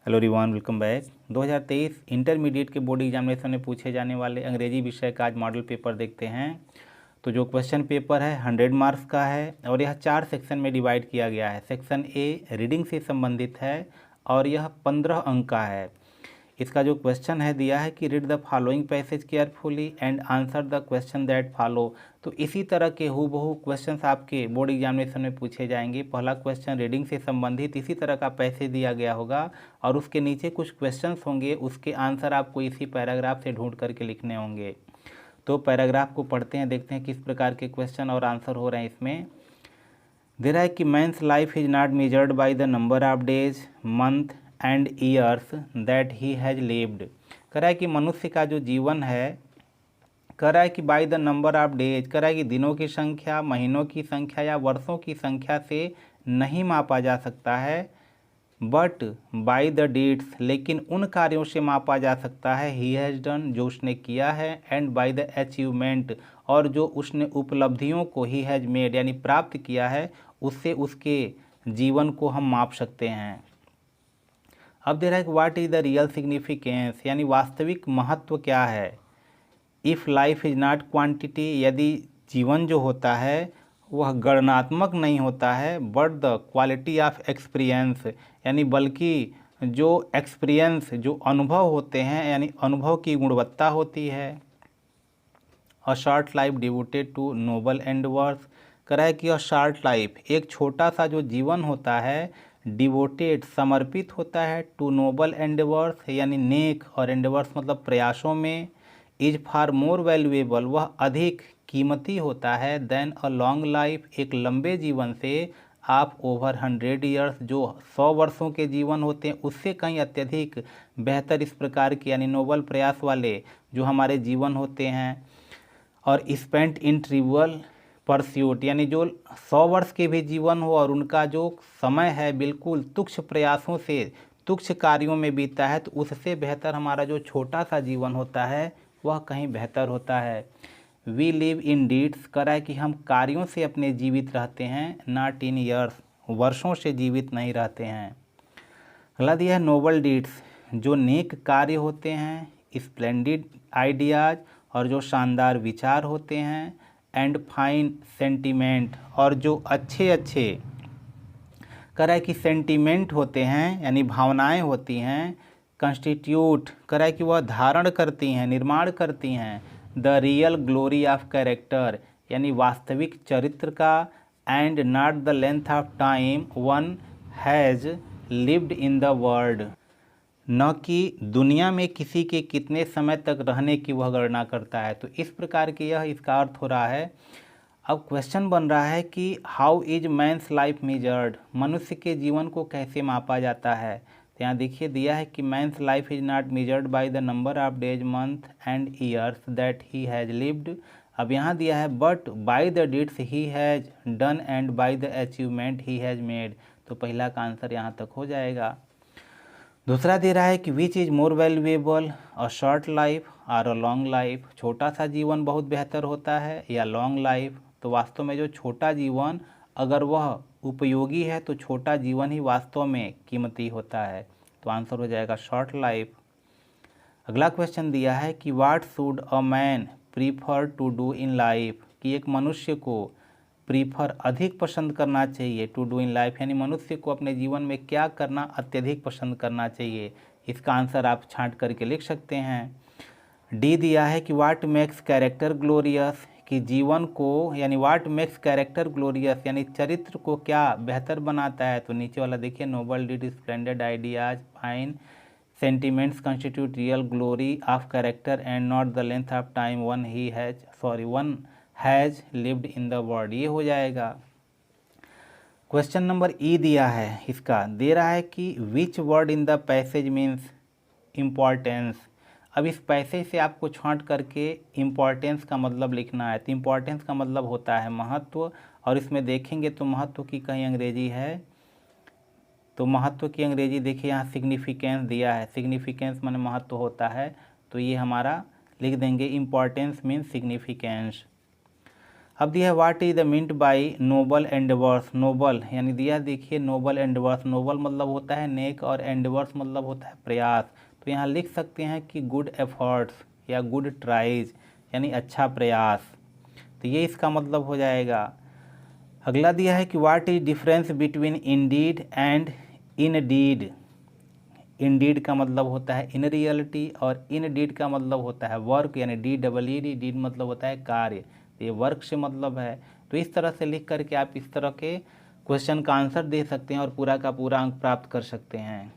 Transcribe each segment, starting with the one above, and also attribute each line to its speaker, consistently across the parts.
Speaker 1: Hello everyone, welcome back. 2023 intermediate के board examination में पूछे जाने वाले अंग्रेजी विषय का आज मॉडल पेपर देखते हैं। तो जो क्वेश्चन पेपर है 100 मार्क्स का है और यह 4 सेक्शन में डिवाइड किया गया है। सेक्शन ए रीडिंग से संबंधित है और यह 15 अंक का है। इसका जो क्वेश्चन है दिया है कि read the following passage carefully and answer the question that follow. तो इसी तरह के हूबहू क्वेश्चंस आपके बोर्ड एग्जामिनेशन में पूछे जाएंगे। पहला क्वेश्चन रीडिंग से संबंधित इसी तरह का पैसेज दिया गया होगा और उसके नीचे कुछ क्वेश्चंस होंगे, उसके आंसर आपको इसी पैराग्राफ से ढूंढ करके लिखने होंगे। तो पैराग्राफ को पढ़ते हैं, देखते हैं किस प्रकार के क्वेश्चन और आंसर हो रहे हैं इसमें। दे रहा है कि men's life is not measured by the number of days, month and years that he has lived. कह रहा है कि मनुष्य का जो जीवन है, कह रहा है कि by the number of days, कह रहा है कि दिनों की संख्या, महीनों की संख्या या वर्षों की संख्या से नहीं मापा जा सकता है, बट बाय द डीड्स, लेकिन उन कार्यों से मापा जा सकता है ही हैज़ डन, जो उसने किया है, एंड बाय द अचीवमेंट, और जो उसने उपलब्धियों को ही हैज़ मेड यानी प्राप्त किया है, उससे उसके जीवन को हम माप सकते हैं। अब दे रहा है कि what is the real significance, यानी वास्तविक महत्व क्या है। If life is not quantity, यदि जीवन जो होता है वह गणनात्मक नहीं होता है, but the quality of experience, यानी बल्कि जो एक्सपीरियंस, जो अनुभव होते हैं, यानी अनुभव की गुणवत्ता होती है। A short life devoted to noble endeavours, कह रहा है कि अ शॉर्ट लाइफ, एक छोटा सा जो जीवन होता है, डिवोटेड समर्पित होता है, टू नोबल एंडवर्स यानी नेक, और एंडवर्स मतलब प्रयासों में, इज फार मोर वैल्यूएबल, वह अधिक कीमती होता है, देन अ लॉन्ग लाइफ, एक लंबे जीवन से, आप ओवर 100 ईयर्स, जो 100 वर्षों के जीवन होते हैं उससे कहीं अत्यधिक बेहतर इस प्रकार के यानी नोबल प्रयास वाले जो हमारे जीवन होते हैं। और स्पेंट इन ट्रिवियल परस्यूट, यानी जो 100 वर्ष के भी जीवन हो और उनका जो समय है बिल्कुल तुच्छ प्रयासों से, तुच्छ कार्यों में बीता है, तो उससे बेहतर हमारा जो छोटा सा जीवन होता है वह कहीं बेहतर होता है। वी लिव इन डीड्स, करा है कि हम कार्यों से अपने जीवित रहते हैं, नॉट इन ईयर्स, वर्षों से जीवित नहीं रहते हैं। अगला दिया है नोबल डीड्स, जो नेक कार्य होते हैं, स्प्लेंडिड आइडियाज़, और जो शानदार विचार होते हैं, एंड फाइन सेंटीमेंट, और जो अच्छे अच्छे कह कि सेंटीमेंट होते हैं यानी भावनाएं होती हैं, कंस्टिट्यूट कह कि वह धारण करती हैं, निर्माण करती हैं, the real glory of character, यानी वास्तविक चरित्र का, and not the length of time one has lived in the world, न कि दुनिया में किसी के कितने समय तक रहने की वह गणना करता है। तो इस प्रकार के यह इसका अर्थ हो रहा है। अब क्वेश्चन बन रहा है कि how is men's life measured, मनुष्य के जीवन को कैसे मापा जाता है। तो यहाँ देखिए दिया है कि men's life is not measured by the number of days, month and years that he has lived. अब यहाँ दिया है but by the deeds he has done and by the achievement he has made. तो पहला का answer यहाँ तक हो जाएगा। दूसरा दे रहा है कि which is more valuable, a short life और अ लॉन्ग लाइफ, छोटा सा जीवन बहुत बेहतर होता है या लॉन्ग लाइफ। तो वास्तव में जो छोटा जीवन अगर वह उपयोगी है तो छोटा जीवन ही वास्तव में कीमती होता है। तो आंसर हो जाएगा शॉर्ट लाइफ। अगला क्वेश्चन दिया है कि what should a man prefer to do in life, कि एक मनुष्य को प्रीफर अधिक पसंद करना चाहिए, टू डू इन लाइफ यानी मनुष्य को अपने जीवन में क्या करना अत्यधिक पसंद करना चाहिए। इसका आंसर आप छांट करके लिख सकते हैं। डी दिया है कि व्हाट मेक्स कैरेक्टर ग्लोरियस, कि जीवन को यानी व्हाट मेक्स कैरेक्टर ग्लोरियस यानी चरित्र को क्या बेहतर बनाता है। तो नीचे वाला देखिए noble deed, splendid ideas, fine sentiments constitute real glory of character and not the length of time one has lived in the world. ये हो जाएगा। क्वेश्चन नंबर ई दिया है, इसका दे रहा है कि which word in the passage means importance. अब इस पैसेज से आपको छांट करके इम्पॉर्टेंस का मतलब लिखना है। तो इम्पॉर्टेंस का मतलब होता है महत्व, और इसमें देखेंगे तो महत्व की कहीं अंग्रेजी है, तो महत्व की अंग्रेजी देखिए यहाँ सिग्निफिकेंस दिया है, सिग्निफिकेंस माने महत्व होता है, तो ये हमारा लिख देंगे इम्पॉर्टेंस मीन्स सिग्निफिकेंस। अब दिया है what is the meant by noble endeavours. Noble यानी दिया देखिए नोबल एंडेवर्स, नोबल मतलब होता है नेक और एंडेवर्स मतलब होता है प्रयास। तो यहाँ लिख सकते हैं कि गुड एफर्ट्स या गुड ट्राइज यानी अच्छा प्रयास, तो ये इसका मतलब हो जाएगा। अगला दिया है कि what is difference between Indeed and indeed. Indeed का मतलब होता है इन रियलिटी और इनडीड का मतलब होता है वर्क, यानी DEED, डीड मतलब होता है कार्य, तो ये वर्क से मतलब है। तो इस तरह से लिख करके आप इस तरह के क्वेश्चन का आंसर दे सकते हैं और पूरा का पूरा अंक प्राप्त कर सकते हैं।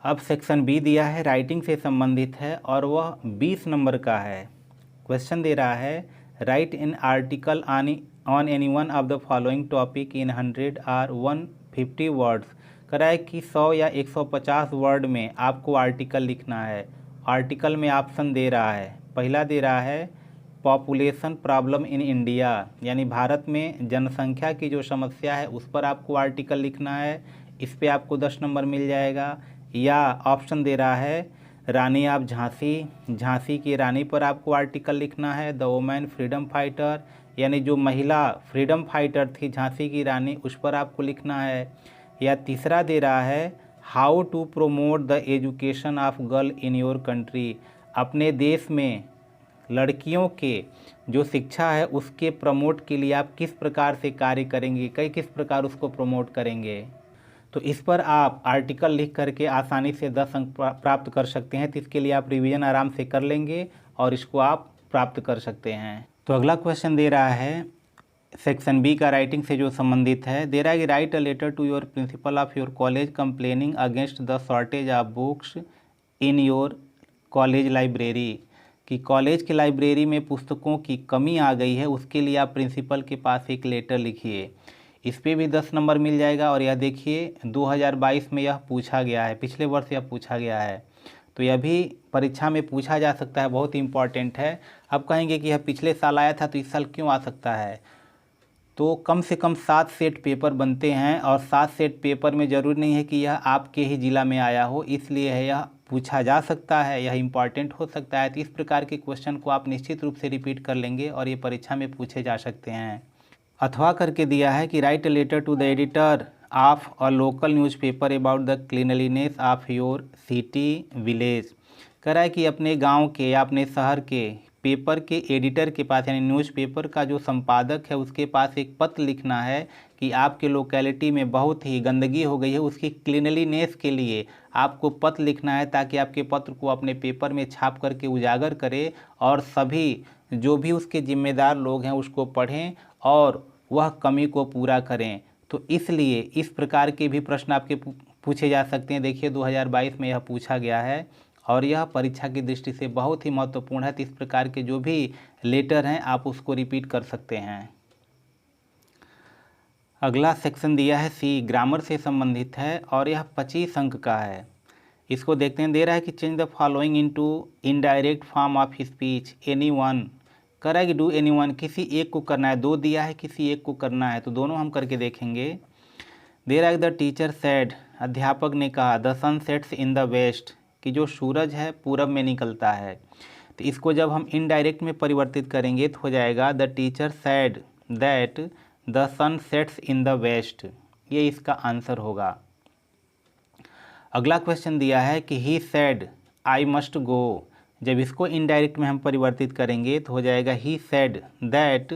Speaker 1: अब सेक्शन बी दिया है, राइटिंग से संबंधित है और वह 20 नंबर का है। क्वेश्चन दे रहा है right in article on any one of the following topic in 100 और 150 वर्ड्स। करा है कि 100 या 150 वर्ड में आपको आर्टिकल लिखना है। आर्टिकल में ऑप्शन दे रहा है, पहला दे रहा है पॉपुलेशन प्रॉब्लम इन इंडिया, यानी भारत में जनसंख्या की जो समस्या है उस पर आपको आर्टिकल लिखना है, इस पे आपको 10 नंबर मिल जाएगा। या ऑप्शन दे रहा है रानी ऑफ झांसी, झांसी की रानी पर आपको आर्टिकल लिखना है। द वुमेन फ्रीडम फाइटर, यानी जो महिला फ्रीडम फाइटर थी झांसी की रानी उस पर आपको लिखना है। या तीसरा दे रहा है how to promote the education of girl in your country, अपने देश में लड़कियों के जो शिक्षा है उसके प्रमोट के लिए आप किस प्रकार से कार्य करेंगे, किस प्रकार उसको प्रमोट करेंगे। तो इस पर आप आर्टिकल लिख करके आसानी से 10 अंक प्राप्त कर सकते हैं। तो इसके लिए आप रिवीजन आराम से कर लेंगे और इसको आप प्राप्त कर सकते हैं। तो अगला क्वेश्चन दे रहा है सेक्शन बी का, राइटिंग से जो संबंधित है। दे रहा है कि write a letter to your principal of your college complaining against the shortage of books in your college library, कि कॉलेज की लाइब्रेरी में पुस्तकों की कमी आ गई है, उसके लिए आप प्रिंसिपल के पास एक लेटर लिखिए। इस पे भी 10 नंबर मिल जाएगा। और यह देखिए 2022 में यह पूछा गया है, पिछले वर्ष यह पूछा गया है, तो यह भी परीक्षा में पूछा जा सकता है, बहुत इंपॉर्टेंट है। अब कहेंगे कि यह पिछले साल आया था तो इस साल क्यों आ सकता है, तो कम से कम 7 सेट पेपर बनते हैं और 7 सेट पेपर में ज़रूरी नहीं है कि यह आपके ही ज़िला में आया हो, इसलिए यह पूछा जा सकता है, यह इंपॉर्टेंट हो सकता है। तो इस प्रकार के क्वेश्चन को आप निश्चित रूप से रिपीट कर लेंगे और ये परीक्षा में पूछे जा सकते हैं। अथवा करके दिया है कि write a letter to the editor of a local newspaper about the cleanliness of your city village. कह रहा है कि अपने गांव के या अपने शहर के पेपर के एडिटर के पास, यानी न्यूज़पेपर का जो संपादक है उसके पास एक पत्र लिखना है कि आपके लोकेलिटी में बहुत ही गंदगी हो गई है, उसकी क्लीनलीनेस के लिए आपको पत्र लिखना है, ताकि आपके पत्र को अपने पेपर में छाप करके उजागर करे और सभी जो भी उसके जिम्मेदार लोग हैं उसको पढ़ें और वह कमी को पूरा करें। तो इसलिए इस प्रकार के भी प्रश्न आपके पूछे जा सकते हैं। देखिए 2022 में यह पूछा गया है और यह परीक्षा की दृष्टि से बहुत ही महत्वपूर्ण है। तो इस प्रकार के जो भी लेटर हैं आप उसको रिपीट कर सकते हैं। अगला सेक्शन दिया है सी, ग्रामर से संबंधित है और यह 25 अंक का है। इसको देखते हैं। दे रहा है कि change the following into indirect form of speech any one. कह रहा है कि डू एनी वन, किसी एक को करना है, 2 दिया है किसी एक को करना है, तो दोनों हम करके देखेंगे। दे रहा है द टीचर सेड, अध्यापक ने कहा, the sun sets in the west, कि जो सूरज है पूरब में निकलता है। तो इसको जब हम इनडायरेक्ट में परिवर्तित करेंगे तो हो जाएगा the teacher said that the sun sets in the west, ये इसका आंसर होगा। अगला क्वेश्चन दिया है कि he said I must go, जब इसको इनडायरेक्ट में हम परिवर्तित करेंगे तो हो जाएगा he said that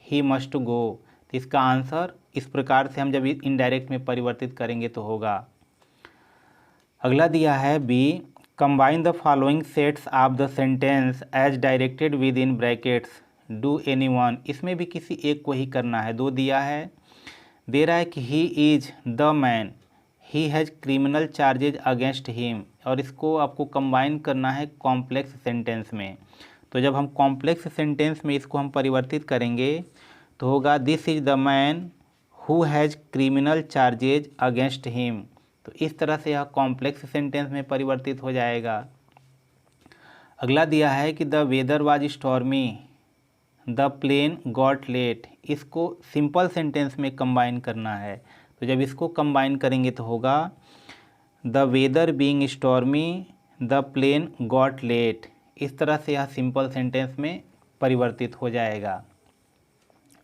Speaker 1: he must go. तो इसका आंसर इस प्रकार से हम जब इनडायरेक्ट में परिवर्तित करेंगे तो होगा। अगला दिया है B, combine the following sets of the sentence as directed within brackets do any one. इसमें भी किसी एक को ही करना है, 2 दिया है। दे रहा है कि he is the man, he has criminal charges against him, और इसको आपको कंबाइन करना है कॉम्प्लेक्स सेंटेंस में। तो जब हम कॉम्प्लेक्स सेंटेंस में इसको हम परिवर्तित करेंगे तो होगा this is the man who has criminal charges against him. तो इस तरह से यह कॉम्प्लेक्स सेंटेंस में परिवर्तित हो जाएगा। अगला दिया है कि the weather was stormy the plane got late, इसको सिंपल सेंटेंस में कंबाइन करना है। तो जब इसको कंबाइन करेंगे तो होगा the weather being stormy the plane got late. इस तरह से यह सिंपल सेंटेंस में परिवर्तित हो जाएगा।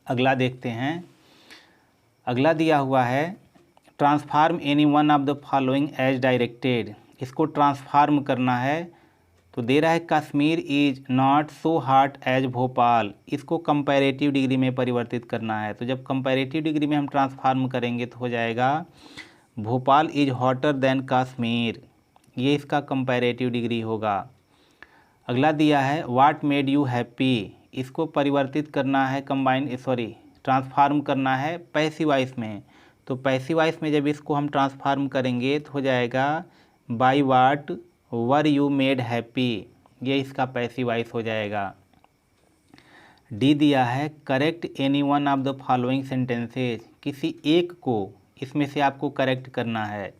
Speaker 1: अगला देखते हैं। अगला दिया हुआ है transform any one of the following as directed. इसको ट्रांसफार्म करना है तो दे रहा है Kashmir is not so hot as Bhopal. इसको कंपैरेटिव डिग्री में परिवर्तित करना है। तो जब कंपैरेटिव डिग्री में हम ट्रांसफार्म करेंगे तो हो जाएगा Bhopal is hotter then Kashmir. ये इसका कंपैरेटिव डिग्री होगा। अगला दिया है व्हाट मेड यू हैप्पी। इसको परिवर्तित करना है ट्रांसफार्म करना है पैसिव वॉइस में। तो पैसिव वॉइस में जब इसको हम ट्रांसफार्म करेंगे तो हो जाएगा by what were you made happy. ये इसका पैसिव वॉइस हो जाएगा। डी दिया है correct any one of the following sentences. किसी एक को इसमें से आपको करेक्ट करना है।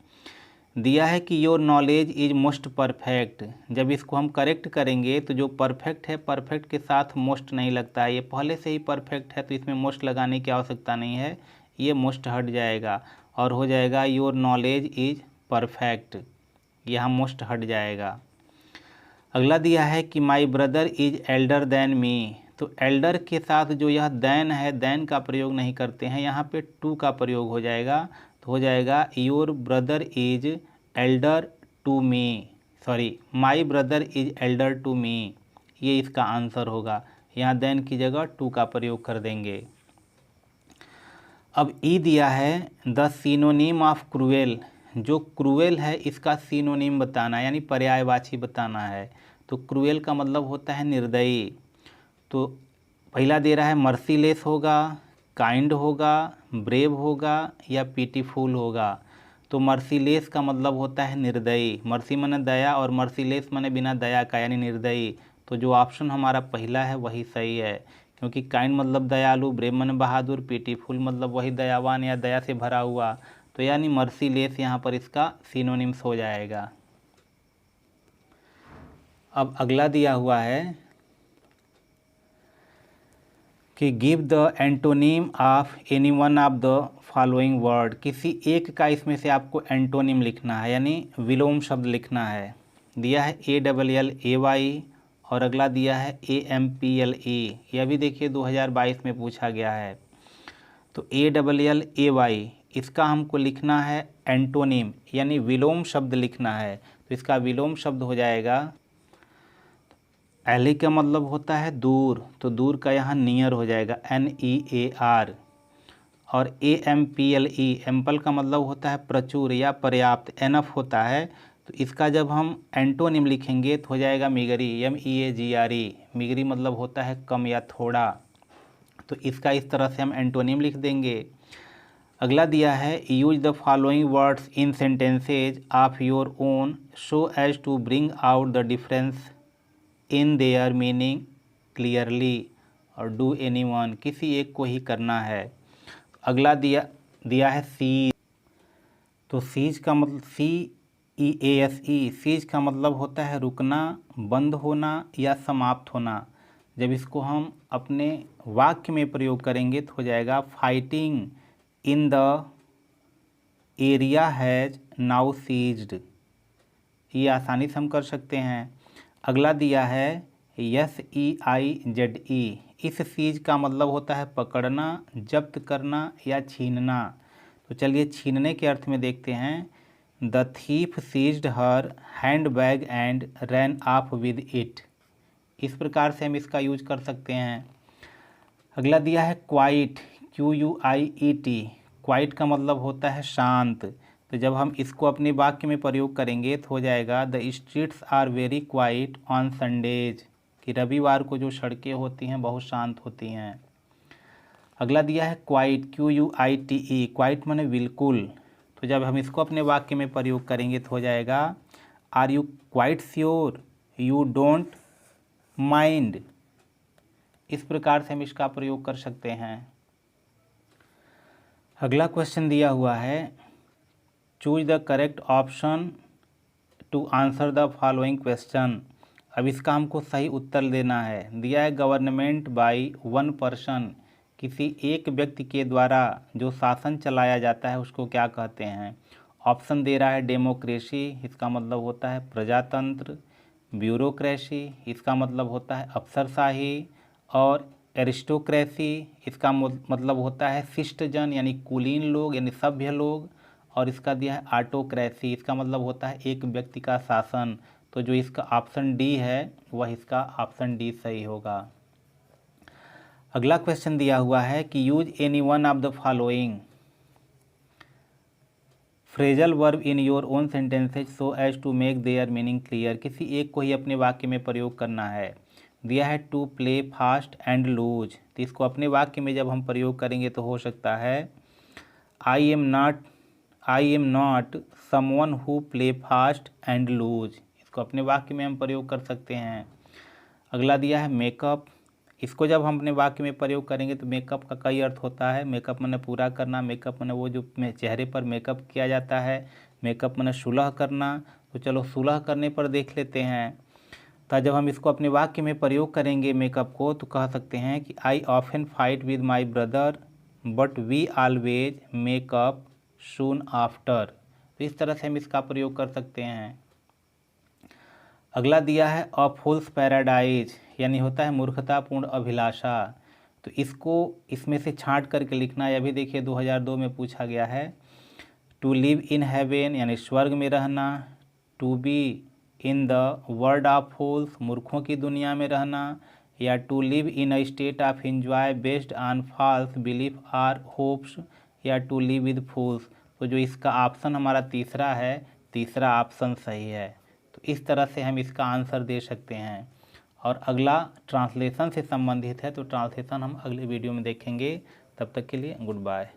Speaker 1: दिया है कि your knowledge is most perfect. जब इसको हम करेक्ट करेंगे तो जो परफेक्ट है, परफेक्ट के साथ मोस्ट नहीं लगता है। ये पहले से ही परफेक्ट है तो इसमें मोस्ट लगाने की आवश्यकता नहीं है, ये मोस्ट हट जाएगा और हो जाएगा योर नॉलेज इज परफेक्ट। यहाँ मोस्ट हट जाएगा। अगला दिया है कि माई brother is Elder than me. तो एल्डर के साथ जो यह देन है, देन का प्रयोग नहीं करते हैं, यहाँ पे टू का प्रयोग हो जाएगा। तो हो जाएगा your brother is elder to me, my brother is elder to me. ये इसका आंसर होगा। यहाँ देन की जगह टू का प्रयोग कर देंगे। अब ई दिया है द सिनोनिम ऑफ क्रूएल। जो क्रूएल है इसका सिनोनिम बताना है, यानी पर्यायवाची बताना है। तो क्रूएल का मतलब होता है निर्दयी। तो पहला दे रहा है मर्सीलेस होगा, काइंड होगा, ब्रेव होगा या पीटीफुल होगा। तो मर्सीलेस का मतलब होता है निर्दयी। मर्सी माने दया और मर्सीलेस माने बिना दया का, यानी निर्दयी। तो जो ऑप्शन हमारा पहला है वही सही है, क्योंकि काइंड मतलब दयालु, ब्रेव माने बहादुर, पीटीफुल मतलब वही दयावान या दया से भरा हुआ। तो यानी मर्सीलेस यहाँ पर इसका सिनोनिम्स हो जाएगा। अब अगला दिया हुआ है कि give the antonym of any one of the following word. किसी एक का इसमें से आपको एंटोनिम लिखना है, यानी विलोम शब्द लिखना है। दिया है ALLAY और अगला दिया है AMPLE। यह भी देखिए 2022 में पूछा गया है। तो ALLAY इसका हमको लिखना है एंटोनिम, यानी विलोम शब्द लिखना है। तो इसका विलोम शब्द हो जाएगा, एले का मतलब होता है दूर, तो दूर का यहाँ नियर हो जाएगा NEAR। और AMPLE एम्पल का मतलब होता है प्रचुर या पर्याप्त, एनफ होता है। तो इसका जब हम एंटोनिम लिखेंगे तो हो जाएगा मिगरी, MEAGRE। मिगरी मतलब होता है कम या थोड़ा। तो इसका इस तरह से हम एंटोनिम लिख देंगे। अगला दिया है use the following words in sentences of your own so as to bring out the difference in their meaning clearly. और डू एनी वन, किसी एक को ही करना है। अगला दिया है सीज। तो सीज का मतलब CEASE, सीज का मतलब होता है रुकना, बंद होना या समाप्त होना। जब इसको हम अपने वाक्य में प्रयोग करेंगे तो हो जाएगा fighting in the area has now ceased. ये आसानी से हम कर सकते हैं। अगला दिया है SEIZE। इस सीज का मतलब होता है पकड़ना, जब्त करना या छीनना। तो चलिए छीनने के अर्थ में देखते हैं। The thief seized her handbag and ran off with it. इस प्रकार से हम इसका यूज कर सकते हैं। अगला दिया है क्वाइट, QUIET। क्वाइट का मतलब होता है शांत। तो जब हम इसको अपने वाक्य में प्रयोग करेंगे तो हो जाएगा the streets are very quiet on Sundays. कि रविवार को जो सड़कें होती हैं बहुत शांत होती हैं। अगला दिया है क्वाइट, QUITE। क्वाइट माने बिल्कुल। तो जब हम इसको अपने वाक्य में प्रयोग करेंगे तो हो जाएगा are you quite sure you don't mind. इस प्रकार से हम इसका प्रयोग कर सकते हैं। अगला क्वेश्चन दिया हुआ है choose the correct option to answer the following question. अब इसका हमको सही उत्तर देना है। दिया है गवर्नमेंट बाय वन पर्सन। किसी एक व्यक्ति के द्वारा जो शासन चलाया जाता है उसको क्या कहते हैं। ऑप्शन दे रहा है डेमोक्रेसी, इसका मतलब होता है प्रजातंत्र। ब्यूरोक्रेसी, इसका मतलब होता है अफसरशाही। और एरिस्टोक्रेसी, इसका मतलब होता है शिष्ट जन यानी कुलीन लोग यानी सभ्य लोग। और इसका दिया है ऑटोक्रेसी, इसका मतलब होता है एक व्यक्ति का शासन। तो जो इसका ऑप्शन डी है वह इसका ऑप्शन डी सही होगा। अगला क्वेश्चन दिया हुआ है कि use any one of the following phrasal verb in your own sentences so as to make their meaning clear. किसी एक को ही अपने वाक्य में प्रयोग करना है। दिया है to play fast and loose, तो इसको अपने वाक्य में जब हम प्रयोग करेंगे तो हो सकता है I am not someone who play fast and loose, इसको अपने वाक्य में हम प्रयोग कर सकते हैं। अगला दिया है मेकअप, इसको जब हम अपने वाक्य में प्रयोग करेंगे तो मेकअप का कई अर्थ होता है। मेकअप माने पूरा करना, मेकअप माने वो जो चेहरे पर मेकअप किया जाता है, मेकअप माने सुलह करना। तो चलो सुलह करने पर देख लेते हैं। तो जब हम इसको अपने वाक्य में प्रयोग करेंगे मेकअप को तो कह सकते हैं कि I often fight with my brother but we always make up soon after. तो इस तरह से हम इसका प्रयोग कर सकते हैं। अगला दिया है अ फूल्स पैराडाइज, यानी होता है मूर्खतापूर्ण अभिलाषा। तो इसको इसमें से छांट करके लिखना है। अभी देखिए 2002 में पूछा गया है। टू लिव इन हेवन यानी स्वर्ग में रहना, to be in the world of fools मूर्खों की दुनिया में रहना, या to live in a state of enjoy based on false belief or hopes, या टू लिव विद फूल्स। तो जो इसका ऑप्शन हमारा तीसरा है, तीसरा ऑप्शन सही है। तो इस तरह से हम इसका आंसर दे सकते हैं। और अगला ट्रांसलेशन से संबंधित है, तो ट्रांसलेशन हम अगले वीडियो में देखेंगे। तब तक के लिए गुड बाय।